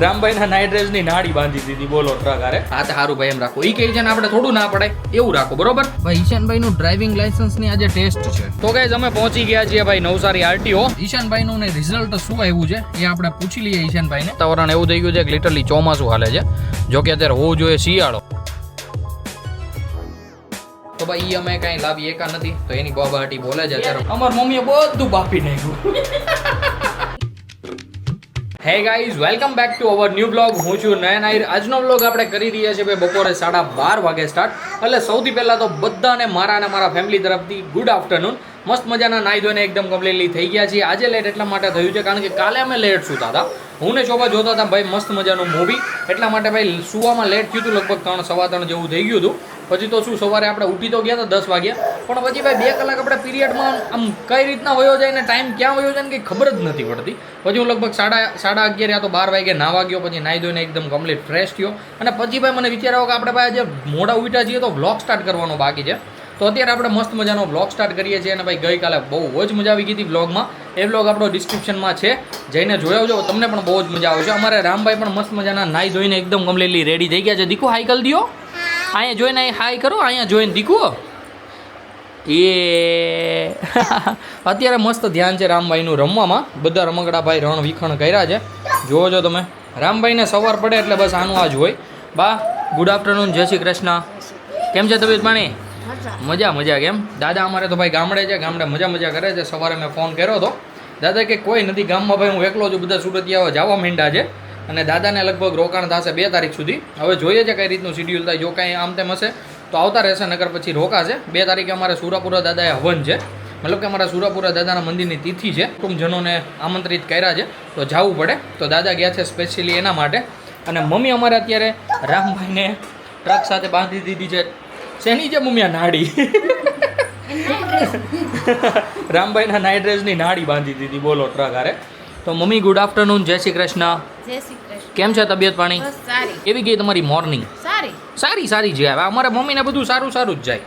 રામભાઈના night ડ્રેસની નાડી બાંધી દીધી બોલો ટ્રક હારે. હા તો સારું ભાઈ એમ રાખો. ઈ કહે છે ને આપણે થોડું ના પડાય એવું રાખો બરોબર. ભાઈ ઈશાનભાઈનું ડ્રાઇવિંગ લાયસન્સની આજે ટેસ્ટ છે. તો ગાઈઝ અમે પહોંચી ગયા છીએ ભાઈ નવસારી આરટીઓ. ઈશાનભાઈનું ને રિઝલ્ટ શું આવ્યું છે એ આપણે પૂછી લઈએ ઈશાનભાઈને. વાતાવરણ એવું થઈ ગયું છે કે લિટરલી ચોમાસું હાલે છે. જો કે અત્યારે હોવું જોઈએ શિયાળો. તો ભાઈ અમે કઈ લાવી એકા નથી તો એની બાબાટી બોલે છે અત્યારે. અમાર મમ્મીએ બધું બાપી નાખ્યું. Hey guys welcome back to our new blog. હું છું નયન આહિર. આજનો બ્લોગ આપણે કરી રહ્યા છીએ ભાઈ બપોરે 12:30 વાગે સ્ટાર્ટ. એટલે સૌથી પહેલા તો બધાને મારા અને મારા ફેમિલી તરફથી ગુડ આફ્ટરનૂન. મસ્ત મજાના નાઈ ધોઈને એકદમ કમ્પ્લીટલી થઈ ગયા છીએ. આજે લેટ એટલા માટે થયું છે કારણ કે કાલે અમે લેટ સૂતા હતા. હું ને શોભા જોતા હતા ભાઈ મસ્ત મજાનું મૂવી. એટલા માટે ભાઈ સુવામાં લેટ થયું હતું. લગભગ 3-3:15 જેવું થઈ ગયું હતું. પછી તો શું સવારે આપણે ઉઠી તો ગયા હતા 10 વાગ્યા. પણ પછી ભાઈ 2 કલાક આપણે પીરિયડમાં આમ કઈ રીતના વયો જાય ને ટાઈમ ક્યાં વયો જાય ને કંઈ ખબર જ નથી પડતી. પછી હું લગભગ 11:30 યા તો 12 વાગે નાવા ગયો. પછી નાઈ ધોઈને એકદમ કમ્પ્લીટ ફ્રેશ થયો. અને પછી ભાઈ મને વિચાર આવ્યો કે આપણે ભાઈ આજે મોડા ઉઠ્યા છીએ તો વ્લોગ સ્ટાર્ટ કરવાનો બાકી છે. તો અત્યારે આપણે મસ્ત મજાનો વ્લોગ સ્ટાર્ટ કરીએ છીએ. અને ભાઈ ગઈકાલે બહુ જ મજા આવી ગઈ હતી વ્લોગમાં. એ વ્લોગ આપણો ડિસ્ક્રિપ્શનમાં છે, જઈને જોઈ આવજો. તમને પણ બહુ જ મજા આવશે. અમારે રામભાઈ પણ મસ્ત મજાના નાઈ ધોઈને એકદમ કમ્પ્લીટલી રેડી થઈ ગયા છે. દીકુ હાઈ કરી દો. અહીંયા જોઈને હાઈ કરો. અહીંયા જોઈને દીકુ એ અત્યારે મસ્ત ધ્યાન છે રામભાઈનું રમવામાં. બધા રમકડા ભાઈ રણ વિખણ કર્યા છે. જોવો છો તમે. રામભાઈને સવાર પડે એટલે બસ આનું આ જ હોય. બા ગુડ આફ્ટરનૂન, જય શ્રી કૃષ્ણ. કેમ છે તબિયત પાણી? મજા કેમ? દાદા અમારે તો ભાઈ ગામડે છે. ગામડે મજા કરે છે. સવારે મેં ફોન કર્યો હતો. દાદા કે કોઈ નથી ગામમાં ભાઈ, હું એકલો છું. બધા સુરતિયાઓ જવા માંડ્યા છે. અને દાદાને લગભગ રોકાણ થશે 2 તારીખ સુધી. હવે જોઈએ છે કઈ રીતનું શિડ્યુલ થાય. જો કાંઈ આમ તેમ હશે તો આવતા રહેશે, નગર પછી રોકાશે. 2 તારીખે અમારે સુરાપુરા દાદાએ હવન છે. મતલબ કે અમારા સુરાપુરા દાદાના મંદિરની તિથિ છે. કુટુંબજનોને આમંત્રિત કર્યા છે તો જવું પડે. તો દાદા ગયા છે સ્પેશિયલી એના માટે. અને મમ્મી અમારે અત્યારે રામભાઈને ટ્રક સાથે બાંધી દીધી છે. શેની છે મમ્મી આ નાડી? રામભાઈના નાઇટ ડ્રેસની નાડી બાંધી દીધી બોલો ટ્રક હારે. તો મમ્મી ગુડ આફ્ટરનૂન, જય શ્રી કૃષ્ણ. જય શ્રી કૃષ્ણ. કેમ છે તબિયત પાણી? બસ સારી. કેવી ગઈ તમારી મોર્નિંગ? સારી જ જાય. અમારા મમ્મીને બધું સારું જ જાય.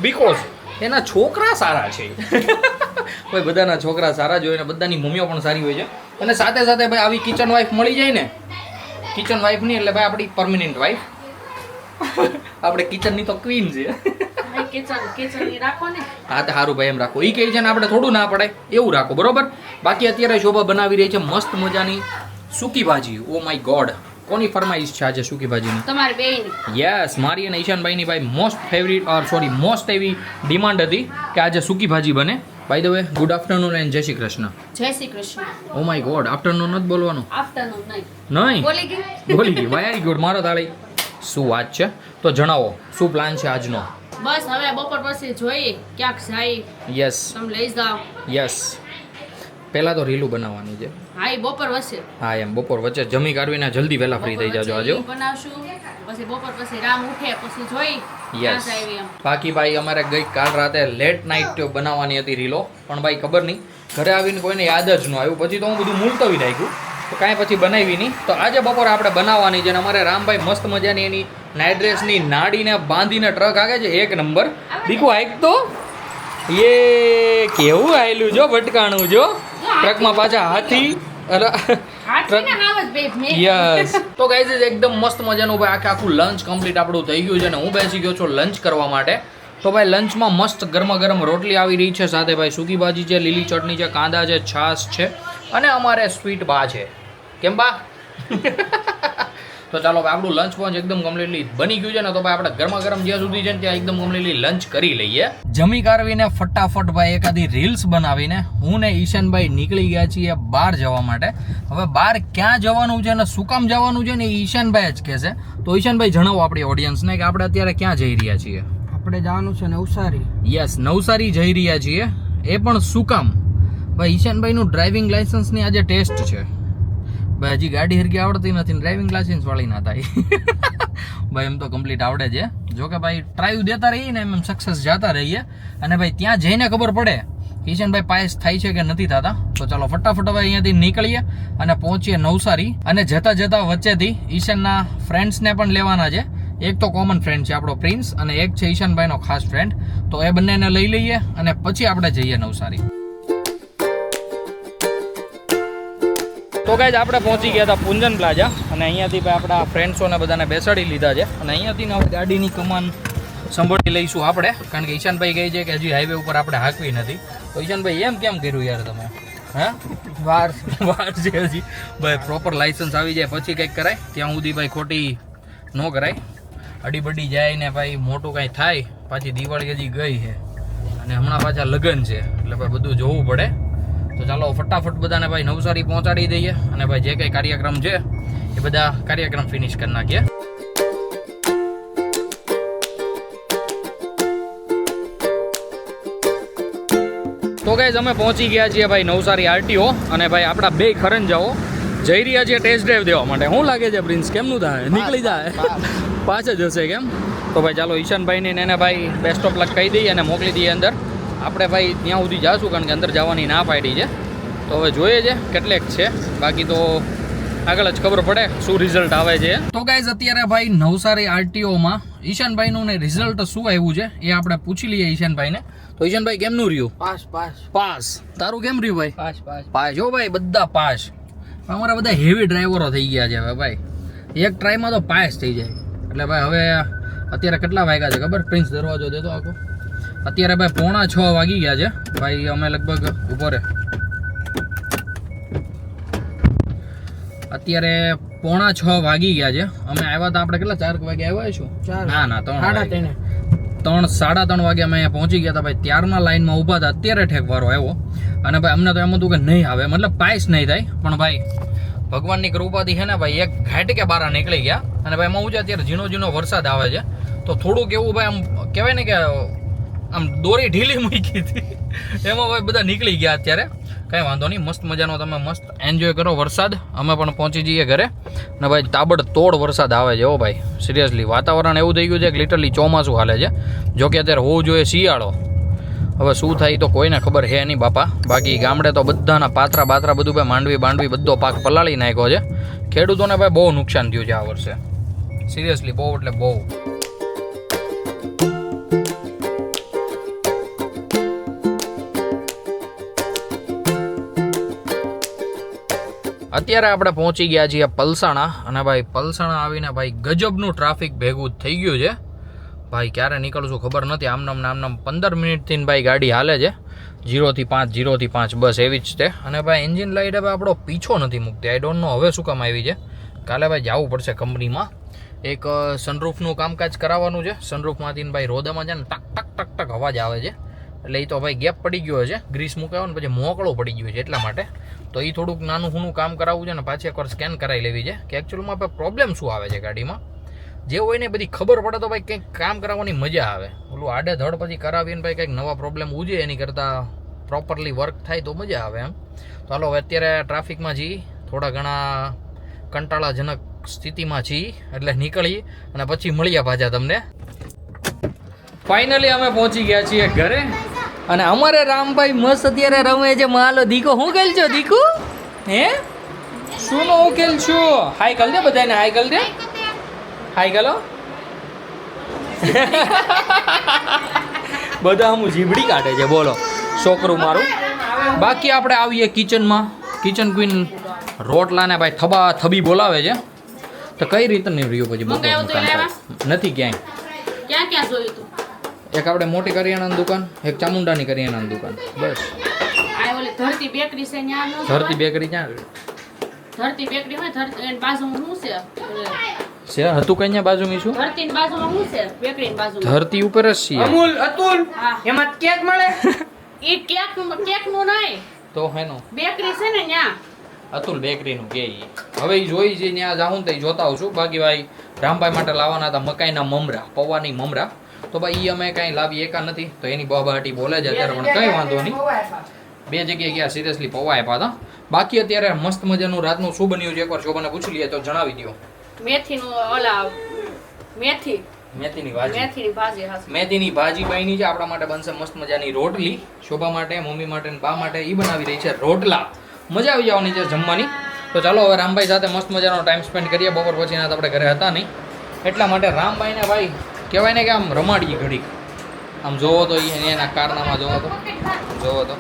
બીકોઝ એના છોકરા સારા છે. ભાઈ બધાના છોકરા સારા જ હોય ને બધાની મમ્મીઓ પણ સારી હોય છે. અને સાથે સાથે ભાઈ આવી કિચન વાઈફ મળી જાય ને, કિચન વાઈફ નહીં એટલે ભાઈ આપણી પરમિનન્ટ વાઈફ. આપણે કિચનની તો ક્વીન છે. હા તો સારું ભાઈ એમ રાખો. એ કહે છે ને આપણે થોડું ના પડાય એવું રાખો બરોબર. બાકી અત્યારે શોભા બનાવી રહી છે મસ્ત મજાની સૂકી ભાજી. ઓ માય ગોડ, કોની ફરમાઈશ છે આજે સૂકી ભાજીની? તમારી બેયની. યસ, મારી અને ઈશાનભાઈની ભાઈ મોસ્ટ એવી ડિમાન્ડ હતી કે આજે સૂકી ભાજી બને. By the way good afternoon and જય શ્રી કૃષ્ણ. જય Shri Krishna. Oh my god, afternoon જ બોલવાનું? આફ્ટરનૂન નહીં. નહીં બોલી ગઈ. Very good. મારો તાળી. શું વાત છે? તો જણાવો શું પ્લાન છે આજનો? બસ હવે બપોર પછી જોઈએ ક્યાંક જાય. યસ તમે લઈ જાઓ. યસ, પહેલા તો રીલું બનાવવાની છે. હા એ બપોર વચ્ચે. હા એમ બપોર વચ્ચે જમી કાઢવીને જલ્દી વહેલા ફ્રી થઈ જાજો આજે. બનાવશું પછી બપોર પછી રામ ઉઠે પછી જોઈ. યસ. બાકી ભાઈ અમારે ગઈ કાલ રાતે લેટ નાઇટ બનાવવાની હતી રીલો, પણ ભાઈ ખબર નહીં ઘરે આવીને કોઈને યાદ જ ન આવ્યું. પછી તો હું બધું મુલતવી રાખ્યું તો કાંઈ પછી બનાવી નહીં. તો આજે બપોર આપણે બનાવવાની છે. અને અમારે રામભાઈ મસ્ત મજાની એની નાઇટ ડ્રેસની નાડીને બાંધીને ટ્રક આગે છે એક નંબર. દીકુ હાઈક તો એ કેવું આયેલું જો ભટકાણું જો ટ્રકમાં પાછા હાથી. યસ. તો ગાઈઝ એકદમ મસ્ત મજાનું ભાઈ આખું લંચ કમ્પ્લીટ આપણું થઈ ગયું છે. અને હું બેસી ગયો છું લંચ કરવા માટે. તો ભાઈ લંચમાં મસ્ત ગરમ રોટલી આવી રહી છે. સાથે ભાઈ સૂકી ભાજી છે, લીલી ચટણી છે, કાંદા છે, છાશ છે અને અમારે સ્વીટ બા છે. કેમ બા? તો ચાલો ભાઈ આપણું લંચ પહોંચ એકદમ કમ્પ્લીટલી બની ગયું છે ને. તો ભાઈ આપણે ગરમ જ્યાં સુધી છે ને ત્યાં એકદમ કમ્પ્લીટલી લંચ કરી લઈએ. જમી કાઢવીને ફટાફટ ભાઈ એકાદી રીલ્સ બનાવીને હું ને ઈશાનભાઈ નીકળી ગયા છીએ બહાર જવા માટે. હવે બહાર ક્યાં જવાનું છે ને શું કામ જવાનું છે ને એ ઈશાનભાઈ જ કહેશે. તો ઈશાનભાઈ જણાવો આપણી ઓડિયન્સને કે આપણે અત્યારે ક્યાં જઈ રહ્યા છીએ? આપણે જવાનું છે નવસારી. યસ, નવસારી જઈ રહ્યા છીએ. એ પણ શું કામ? ભાઈ ઈશાનભાઈનું ડ્રાઇવિંગ લાયસન્સની આજે ટેસ્ટ છે. ભાઈ હજી ગાડી હરકી આવડતી નથી, ડ્રાઇવિંગ લાયસન્સ વાળી ના થાય. ભાઈ એમ તો કમ્પ્લીટ આવડે છે. જો કે ભાઈ ટ્રાય દેતા રહીએ ને એમ સક્સેસ જતા રહીએ. અને ભાઈ ત્યાં જઈને ખબર પડે ઈશાનભાઈ પાસ થાય છે કે નથી થતા. તો ચાલો ફટાફટ હવે અહીંયાથી નીકળીએ અને પહોંચીએ નવસારી. અને જતા વચ્ચેથી ઈશાનના ફ્રેન્ડ્સને પણ લેવાના છે. એક તો કોમન ફ્રેન્ડ છે આપણો પ્રિન્સ અને એક છે ઈશાનભાઈનો ખાસ ફ્રેન્ડ. તો એ બંનેને લઈ લઈએ અને પછી આપણે જઈએ નવસારી. તો તો ગાઈઝ આપણે પહોંચી ગયા હતા પૂંજન પ્લાઝા અને અહીંયાથી ભાઈ આપણા ફ્રેન્ડ્સોને બધાને બેસાડી લીધા છે અને અહીંયાથી હવે ગાડીની કમાન સંભાળી લઈશું આપણે, કારણ કે ઈશાનભાઈ કહે છે કે હજી હાઈવે ઉપર આપણે હાંકવી નથી. તો ઈશાનભાઈ એમ કેમ કર્યું યાર તમે? હે વાર છે હજી ભાઈ, પ્રોપર લાઇસન્સ આવી જાય પછી કંઈક કરાય, ત્યાં સુધી ભાઈ ખોટી ન કરાય. અડીબડી જાય ને ભાઈ મોટું કાંઈ થાય, પાછી દિવાળી હજી ગઈ છે અને હમણાં પાછા લગ્ન છે એટલે ભાઈ બધું જોવું પડે. તો ચાલો ફટાફટ બધાને ભાઈ નવસારી પહોંચાડી દઈએ અને ભાઈ જે કંઈ કાર્યક્રમ છે એ બધા કાર્યક્રમ ફિનિશ કરી નાખીએ. તો ગાઈઝ અમે પહોંચી ગયા છીએ ભાઈ નવસારી આરટીઓ અને ભાઈ આપણા બે ખરંજાઓ જઈ રહ્યા છીએ ટેસ્ટ ડ્રાઈવ દેવા માટે. શું લાગે છે પ્રિન્સ, કેમનું થાય? નીકળી જાય પાછ જ હશે કેમ? તો ભાઈ ચાલો ઈશાનભાઈને એને ભાઈ બેસ્ટ ઓફ લક કહી દઈએ અને મોકલી દઈએ અંદર. આપણે ભાઈ ત્યાં સુધી જાશું કારણ કે અંદર જવાની ના પાડી છે. તો હવે જોઈએ છે કેટલેક છે, બાકી તો આગળ જ ખબર પડે શું રિઝલ્ટ આવે છે. તો ગાઈઝ અત્યારે ભાઈ નવસારી આરટીઓમાં ઈશાનભાઈનું ને રિઝલ્ટ શું આવ્યું છે એ આપણે પૂછી લઈએ ઈશાનભાઈને. તો ઈશાનભાઈ કેમનું રહ્યું? પાસ. તારું કેમ રહ્યું ભાઈ? પાસ જો ભાઈ, બધા પાસ. અમારા બધા હેવી ડ્રાઈવરો થઈ ગયા છે હવે ભાઈ, એક ટ્રાયમાં તો પાસ થઈ જાય. એટલે ભાઈ હવે અત્યારે કેટલા વાગ્યા છે ખબર? પ્રિન્સ દરવાજો દેતો આખો. અત્યારે ભાઈ 5:45 વાગી ગયા છે ભાઈ. અમે લગભગ ઉભો રહે, અત્યારે 5:45 વાગી ગયા છે. અમે આવ્યા હતા આપણે કેટલા 4 વાગે આવ્યા છું? ના 3:30 વાગે અમે અહીંયા પહોંચી ગયા હતા ભાઈ. ત્યારના લાઈનમાં ઊભા હતા, અત્યારે ઠેકવારો આવ્યો અને ભાઈ અમને તો એમ હતું કે નહીં આવે, મતલબ પાસ નહીં થાય. પણ ભાઈ ભગવાનની કૃપાથી છે ને ભાઈ એક ઘાટ કે બારા નીકળી ગયા અને ભાઈ એમાં હું અત્યારે ઝીણો વરસાદ આવે છે તો થોડુંક એવું ભાઈ આમ કહેવાય ને કે આમ દોરી ઢીલી મૂકી હતી એમાં ભાઈ બધા નીકળી ગયા. અત્યારે કાંઈ વાંધો નહીં, મસ્ત મજાનો તમે મસ્ત એન્જોય કરો વરસાદ. અમે પણ પહોંચી જઈએ ઘરે અને ભાઈ તાબડતોડ વરસાદ આવે છે. હો ભાઈ સિરિયસલી વાતાવરણ એવું થઈ ગયું છે કે લિટરલી ચોમાસું હાલે છે. જોકે અત્યારે હોવું જોઈએ શિયાળો, હવે શું થાય તો કોઈને ખબર છે નહીં બાપા. બાકી ગામડે તો બધાના પાત્રા બધું ભાઈ માંડવી બધો પાક પલાળી નાખ્યો છે. ખેડૂતોને ભાઈ બહુ નુકસાન થયું છે આ વર્ષે, સિરિયસલી બહુ એટલે બહુ. અત્યારે આપણે પહોંચી ગયા છીએ પલસાણા અને ભાઈ પલસાણા આવીને ભાઈ ગજબનું ટ્રાફિક ભેગું થઈ ગયું છે ભાઈ. ક્યારે નીકળશું ખબર નથી. આમનામ 15 મિનિટથી ભાઈ ગાડી હાલે છે 0 થી 5 બસ એવી જ છે. અને ભાઈ એન્જિન લાઇટ હવે આપણો પીછો નથી મૂકતી. આઈ ડોન્ટ નો હવે શું કામ આવી છે. કાલે ભાઈ જવું પડશે કંપનીમાં, એક સનરૂફનું કામકાજ કરાવવાનું છે. સનરૂફમાંથી ભાઈ રોદામાં છે ને ટક અવાજ આવે છે એટલે એ તો ભાઈ ગેપ પડી ગયો છે, ગ્રીસ મુકાયો ને પછી મોકળો પડી ગયો છે એટલા માટે. તો એ થોડુંક નાનું કામ કરાવવું છે ને પાછી એકવાર સ્કેન કરાવી લેવી છે કે એકચ્યુઅલમાં ભાઈ પ્રોબ્લેમ શું આવે છે ગાડીમાં. જે હોય ને બધી ખબર પડે તો ભાઈ કંઈક કામ કરાવવાની મજા આવે. ઓલું આડે ધડ પછી કરાવીને ભાઈ કંઈક નવા પ્રોબ્લેમ ઉજે એની કરતાં પ્રોપરલી વર્ક થાય તો મજા આવે એમ. તો હાલો અત્યારે ટ્રાફિકમાં છીએ, થોડા ઘણા કંટાળાજનક સ્થિતિમાં છીએ એટલે નીકળી અને પછી મળ્યા પાછા તમને. ફાઇનલી અમે પહોંચી ગયા છીએ ઘરે અને અમારે રામભાઈ મસ્ત અત્યારે રમે છે. માલો દીકો શું ખેલ છો દીકુ? હે શું નો ઉકેલ છું? હાય કલ દે બધાને, હાય કલ દે, હાય કલો. બધા હું જીભડી કાઢે છે બોલો છોકરું મારું. બાકી આપણે આવીએ કિચનમાં. કિચન ક્વીન રોટલાને ભાઈ થબી બોલાવે છે. તો કઈ રીતે નહીં રહ્યું પછી નથી ક્યાંય. ક્યાં જોયું તું? એક આપણે મોટી કરિયાણાની દુકાન, એક ચામુંડાની કરિયાણાની દુકાન, બસ. આ ઓલી ધરતી બેકરી છે ન્યા નો? ધરતી બેકરી ક્યાં? ધરતી બેકરી હોય, ધરતી એની બાજુમાં શું છે? હતું કઈ ન્યા બાજુમાં શું? ધરતીની બાજુમાં શું છે? બેકરીની બાજુમાં ધરતી ઉપર જ છીએ. અમૂલ અતુલ એમાં કેક મળે? ઈ કેક નું નહીં તો હેનો બેકરી છે ને ન્યા અતુલ બેકરીનું કે ઈ. હવે ઈ જોઈ છે ત્યાં જાઉં તો જોતા આવશું. બાકી ભાઈ રામભાઈ માટે લાવવાના હતા મકાઈના મમરા, પૌવાની મમરા. તો ભાઈ અમે કાંઈ લાવી એકા નથી તો એની બહાટી બોલે છે અત્યારે, પણ કંઈ વાંધો નહીં. 2 જગ્યાએ ગયા સિરિયસલી પૌવા આપ્યા હતા. બાકી અત્યારે મસ્ત મજાનું રાતનું શું બન્યું છે એકવાર શોભાને પૂછી લઈએ તો જણાવી દો. મેથીનું ઓલા મેથીની ભાજી બની છે. આપણા માટે બનશે મસ્ત મજાની રોટલી. શોભા માટે, મમ્મી માટે, બા માટે ઈ બનાવી રહી છે રોટલા. મજા આવી જવાની છે જમવાની. તો ચાલો હવે રામભાઈ સાથે મસ્ત મજાનો ટાઈમ સ્પેન્ડ કરીએ. બપોર પછી ના આપણે ઘરે હતા નહીં એટલા માટે રામભાઈને ભાઈ કહેવાય ને કે આમ રમાડીએ ઘડીક. આમ જોવો તો એના કારનામાં જોવો તો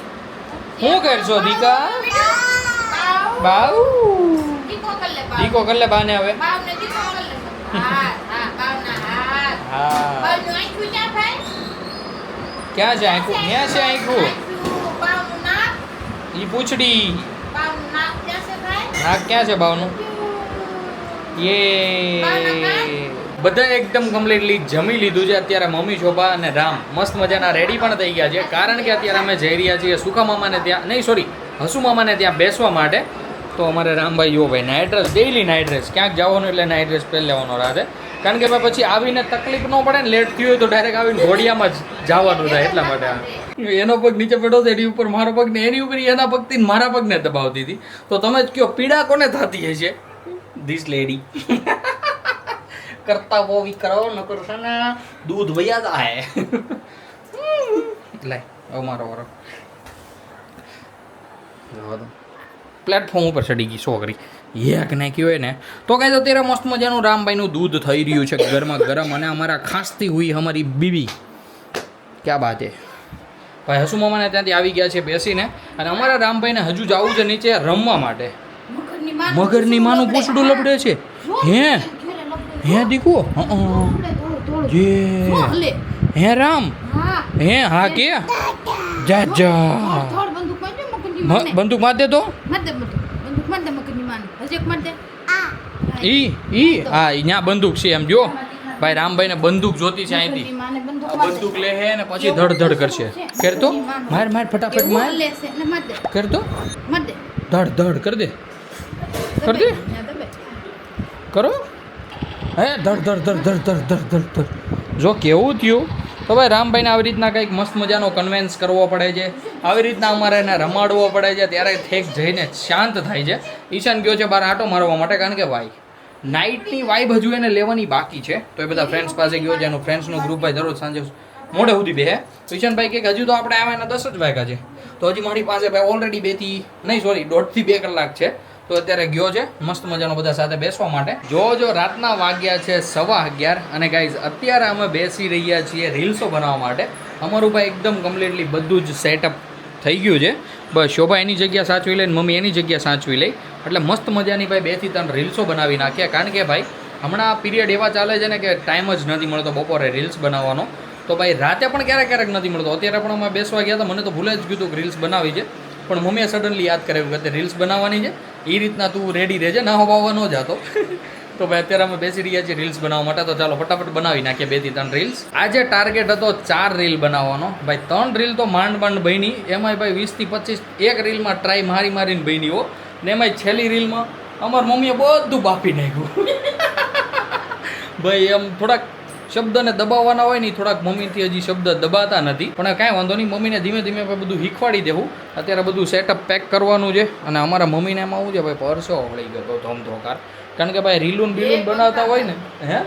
શું કરશો દીકા? બાઉ દીકો કર લે દીકો કર લે બાને હવે બાવને દીકો કર લે હા હા બાવના હાથ હા બાવનું આંખું ક્યાં ભાઈ ક્યાં છે આંખું ક્યાં છે આંખું બાવનું નાક ઈ પૂછડી બાવનું નાક ક્યાં છે ભાઈ નાક ક્યાં છે બાવનું યે બધા એકદમ કમ્પ્લીટલી જમી લીધું છે અત્યારે મમ્મી શોભા અને રામ મસ્ત મજાના રેડી પણ થઈ ગયા છે કારણ કે અત્યારે અમે જઈ રહ્યા છીએ સુખા મામાને ત્યાં નહીં સોરી હસુ મામાને ત્યાં બેસવા માટે તો અમારે રામભાઈ યો ભાઈ night dress daily night dress ક્યાંક જવાનું એટલે નાઇટ ડ્રેસ પહેરી લેવાનો રહે કારણ કે ભાઈ પછી આવીને તકલીફ ન પડે ને લેટ થયું હોય તો ડાયરેક્ટ આવીને ઘોડિયામાં જ જવાનું થાય એટલા માટે એનો પગ નીચે પડ્યો તો એની ઉપર મારો પગ ને એની ઉપર એના પગથી મારા પગને દબાવતી હતી તો તમે જ કયો પીડા કોને થતી હશે ધીસ લેડી કરતા વો વી કરો ન કરો છે ને દૂધ વયા જાય લાય હવે મારો વરો પ્લેટફોર્મ ઉપર ચડી ગઈ છોકરી એક નાખ્યું હોય ને તો કાંઈ તો અત્યારે મસ્ત મજાનું રામભાઈનું દૂધ થઈ રહ્યું છે ગરમા ગરમ અને અમારા ખાસતી હુઈ અમારી બીબી ક્યાં બાત હે ભાઈ હસુ મામાને ત્યાંથી આવી ગયા છે બેસીને અને અમારા રામભાઈને હજુ જવું છે નીચે રમવા માટે મગરની માનું પૂછડું લબડે છે હે દીકુ જે હે રામ હે હા કે જા જા બંદૂક માર દે તો ઈ હા ત્યાં બંદૂક છે એમ જો ભાઈ રામભાઈને બંદૂક જોતી છે અહીંથી બંદૂક લે હે ને પછી ધડ કરશે કર તો માર ફટાફટ માર કર તો ધડ કર દે કરો હે ધડ જો કેવું થયું તો ભાઈ રામભાઈને આવી રીતના કંઈક મસ્ત મજાનો કન્વેન્સ કરવો પડે છે આવી રીતના અમારે એને રમાડવો પડે છે ત્યારે થેક જઈને શાંત થાય છે ઈશાન ગયો છે બહાર આંટો મારવા માટે કારણ કે ભાઈ નાઇટની વાઇબ હજુ એને લેવાની બાકી છે તો એ બધા ફ્રેન્ડ્સ પાસે ગયો છે એનું ફ્રેન્ડ્સનું ગ્રુપ ભાઈ દરરોજ સાંજે મોડે સુધી બેહે તો ઈશાનભાઈ કે હજુ તો આપણે આવ્યા 10 જ વાગ્યા છે તો હજી મારી પાસે ભાઈ ઓલરેડી 1.5 થી 2 કલાક છે તો અત્યારે ગયો છે મસ્ત મજાનો બધા સાથે બેસવા માટે જો રાતના વાગ્યા છે 11:15 અને ગાઈઝ અત્યારે અમે બેસી રહ્યા છીએ રીલ્સો બનાવવા માટે અમારું ભાઈ એકદમ કમ્પ્લીટલી બધું જ સેટઅપ થઈ ગયું છે બસ શોભા એની જગ્યા સાચવી લે મમ્મી એની જગ્યા સાચવી લે એટલે મસ્ત મજાની ભાઈ 2 થી 3 રીલ્સો બનાવી નાખ્યા કારણ કે ભાઈ હમણાં પીરિયડ એવા ચાલે છે ને કે ટાઈમ જ નથી મળતો બપોરે રીલ્સ બનાવવાનો તો ભાઈ રાતે પણ ક્યારેક નથી મળતો અત્યારે પણ અમે બેસવા ગયા તો મને તો ભૂલે જ ગયું કે રીલ્સ બનાવી છે પણ મમ્મીએ સડનલી યાદ કરાવ્યું કે અત્યારે રીલ્સ બનાવવાની છે એ રીતના તું રેડી રહેજે ના હોવા ન જાતો તો ભાઈ અત્યારે અમે બેસી રહ્યા છીએ રીલ્સ બનાવવા માટે તો ચાલો ફટાફટ બનાવી નાખીએ 2 થી 3 રીલ્સ આજે ટાર્ગેટ હતો 4 રીલ બનાવવાનો ભાઈ 3 રીલ તો માંડ બની એમાંય ભાઈ 20 થી 25 એક રીલમાં ટ્રાય મારીને બની હો ને એમાંય છેલ્લી રીલમાં અમારી મમ્મીએ બધું બાફી નાખ્યું ભાઈ એમ થોડાક શબ્દને દબાવવાના હોય ને થોડાક મમ્મીથી હજી શબ્દ દબાતા નથી પણ કાંઈ વાંધો નહીં મમ્મીને ધીમે બધું શીખવાડી દેવું અત્યારે બધું સેટઅપ પેક કરવાનું છે અને અમારા મમ્મીને એમાં આવું છે ભાઈ પરસો વળી ગયો ધમધોકાર કારણ કે ભાઈ રીલુન બનાવતા હોય ને હે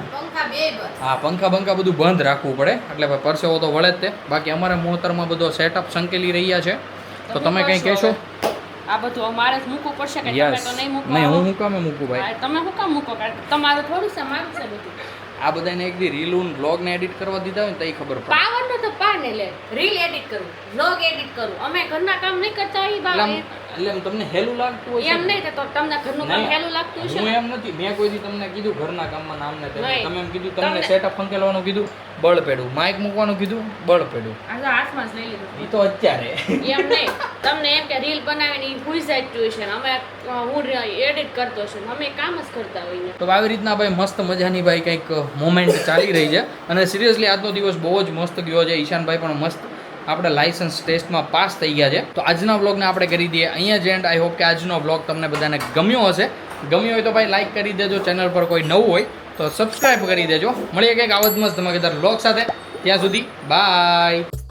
હા પંખા બધું બંધ રાખવું પડે એટલે ભાઈ પરસેવો તો વળે જ તે બાકી અમારા મોતરમાં બધો સેટઅપ સંકેલી રહ્યા છે તો તમે કંઈ કહેશો આ બધું અમારે જ મૂકવું પડશે કે તમે તો નહીં મૂકો નહીં હું કામે મૂકું ભાઈ તમે શું કામ મૂકો કારણ તમારું થોડું છે મારું છે બધું આ બધાને એક દી રીલ બ્લોગ ને એડિટ કરવા દીધા હોય ને તો ખબર પડે પાવર નો તો પાને લે રીલ એડિટ કરું બ્લોગ એડિટ કરું અમે ઘરના કામ નહીં કરતા હોય બા એટલે એમ તમને હેલું લાગતું હોય એમ નહીં તો તમને ઘરનું કામ હેલું લાગતું છે હું એમ નથી મેં કોઈ દી તમને કીધું ઘરના કામમાં નામ ને તમે એમ કીધું તમને સેટઅપ ફંકેલવાનું કીધું બળ પેડું માઇક મૂકવાનું કીધું બળ પેડું આ હાથમાં જ લઈ લીધું ઈ તો અત્યારે એમ નહીં તમને એમ કે રીલ બનાવીને ઈ ભૂઈ જાય ટ્યુશન અમે હું એડિટ કરતો છું અમે કામ જ કરતા હોઈએ તો આવી રીતના ભાઈ મસ્ત મજાની ભાઈ કંઈક મોમેન્ટ ચાલી રહી છે અને સિરિયસલી આજનો દિવસ બહુ જ મસ્ત ગયો છે ઈશાનભાઈ પણ મસ્ત આપણે લાયસન્સ ટેસ્ટમાં પાસ થઈ ગયા છે તો આજના વ્લોગને આપણે કરી દઈએ અહીંયા જ એન્ડ આઈ હોપ કે આજનો વ્લોગ તમને બધાને ગમ્યો હશે ગમ્યો હોય તો ભાઈ લાઈક કરી દેજો ચેનલ પર કોઈ નવું હોય તો સબસ્ક્રાઈબ કરી દેજો મળીએ કંઈક આવા જ મસ્ત ધમાકેદાર વ્લોગ સાથે ત્યાં સુધી બાય